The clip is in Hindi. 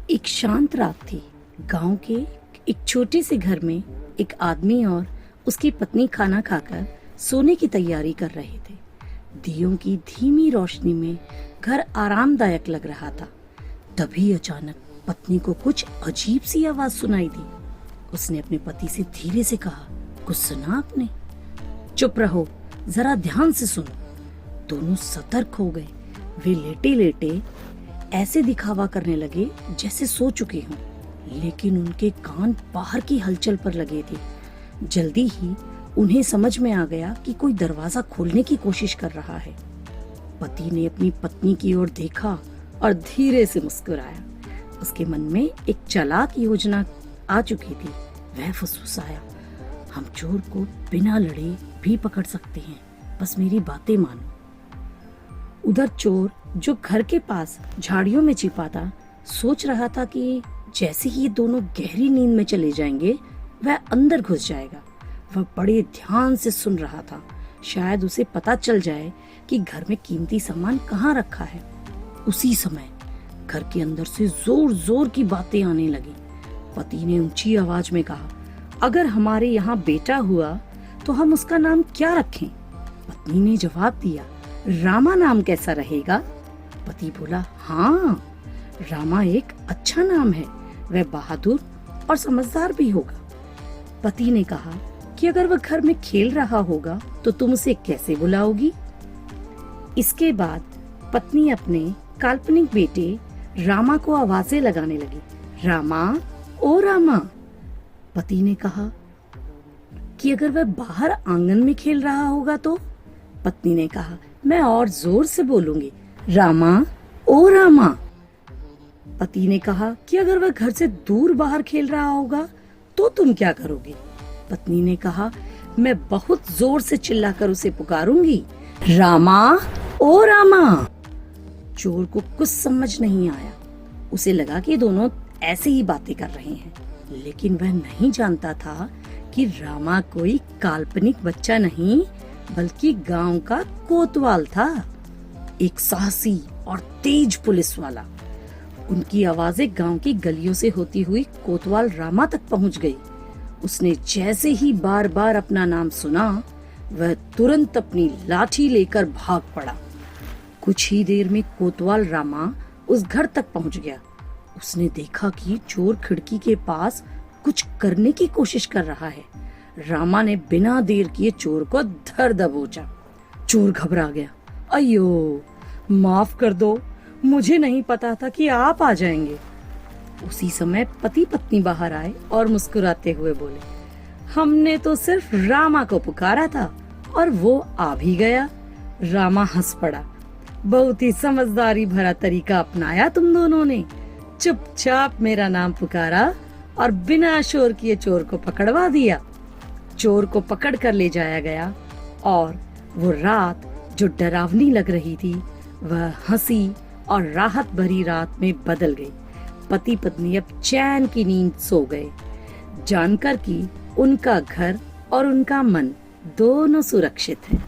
एक शांत रात थी। गांव के एक छोटे से घर में एक आदमी और उसकी पत्नी खाना खाकर सोने की तैयारी कर रहे थे। दियों की धीमी रोशनी में घर आरामदायक लग रहा था। तभी अचानक पत्नी को कुछ अजीब सी आवाज सुनाई दी। उसने अपने पति से धीरे से कहा, कुछ सुना आपने? चुप रहो, जरा ध्यान से सुनो। दोनों सतर्क हो गए। वे लेटे लेटे ऐसे दिखावा करने लगे जैसे सो चुके हों, लेकिन उनके कान बाहर की हलचल पर लगे थे। जल्दी ही उन्हें समझ में आ गया कि कोई दरवाजा खोलने की कोशिश कर रहा है। पति ने अपनी पत्नी की ओर देखा और धीरे से मुस्कुराया। उसके मन में एक चालाक योजना आ चुकी थी। वह फुसफुसाया, हम चोर को बिना लड़े भी पकड़ सकते हैं, बस मेरी बातें मानो। उधर चोर, जो घर के पास झाड़ियों में छिपा था, सोच रहा था कि जैसे ही ये दोनों गहरी नींद में चले जाएंगे, वह अंदर घुस जाएगा। वह बड़े ध्यान से सुन रहा था, शायद उसे पता चल जाए कि घर में कीमती सामान कहाँ रखा है। उसी समय घर के अंदर से जोर जोर की बातें आने लगी। पति ने ऊंची आवाज में कहा, अगर हमारे यहाँ बेटा हुआ तो हम उसका नाम क्या रखें? पत्नी ने जवाब दिया, रामा नाम कैसा रहेगा? पति बोला, हाँ, रामा एक अच्छा नाम है, वह बहादुर और समझदार भी होगा। पति ने कहा कि अगर वह घर में खेल रहा होगा तो तुम उसे कैसे बुलाओगी? इसके बाद पत्नी अपने काल्पनिक बेटे रामा को आवाजें लगाने लगी, रामा, ओ रामा। पति ने कहा कि अगर वह बाहर आंगन में खेल रहा होगा तो? पत्नी ने कहा, मैं और जोर से बोलूंगी, रामा, ओ रामा। पति ने कहा कि अगर वह घर से दूर बाहर खेल रहा होगा तो तुम क्या करोगे? पत्नी ने कहा, मैं बहुत जोर से चिल्लाकर उसे पुकारूंगी, रामा, ओ रामा। चोर को कुछ समझ नहीं आया। उसे लगा कि दोनों ऐसे ही बातें कर रहे हैं, लेकिन वह नहीं जानता था कि रामा कोई काल्पनिक बच्चा नहीं, बल्कि गांव का कोतवाल था, एक साहसी और तेज पुलिस वाला। उनकी आवाजें गांव की गलियों से होती हुई कोतवाल रामा तक पहुंच गई। उसने जैसे ही बार बार अपना नाम सुना, वह तुरंत अपनी लाठी लेकर भाग पड़ा। कुछ ही देर में कोतवाल रामा उस घर तक पहुंच गया। उसने देखा कि चोर खिड़की के पास कुछ करने की कोशिश कर रहा है। रामा ने बिना देर किए चोर को धर दबोचा। चोर घबरा गया, अयो, माफ कर दो, मुझे नहीं पता था कि आप आ जाएंगे। उसी समय पति पत्नी बाहर आए और मुस्कुराते हुए बोले, हमने तो सिर्फ रामा को पुकारा था और वो आ भी गया। रामा हंस पड़ा, बहुत ही समझदारी भरा तरीका अपनाया तुम दोनों ने। चुपचाप मेरा नाम पुकारा और बिना शोर किए चोर को पकड़वा दिया। चोर को पकड़ कर ले जाया गया और वो रात जो डरावनी लग रही थी, वह हंसी और राहत भरी रात में बदल गई। पति पत्नी अब चैन की नींद सो गए, जानकर कि उनका घर और उनका मन दोनों सुरक्षित हैं।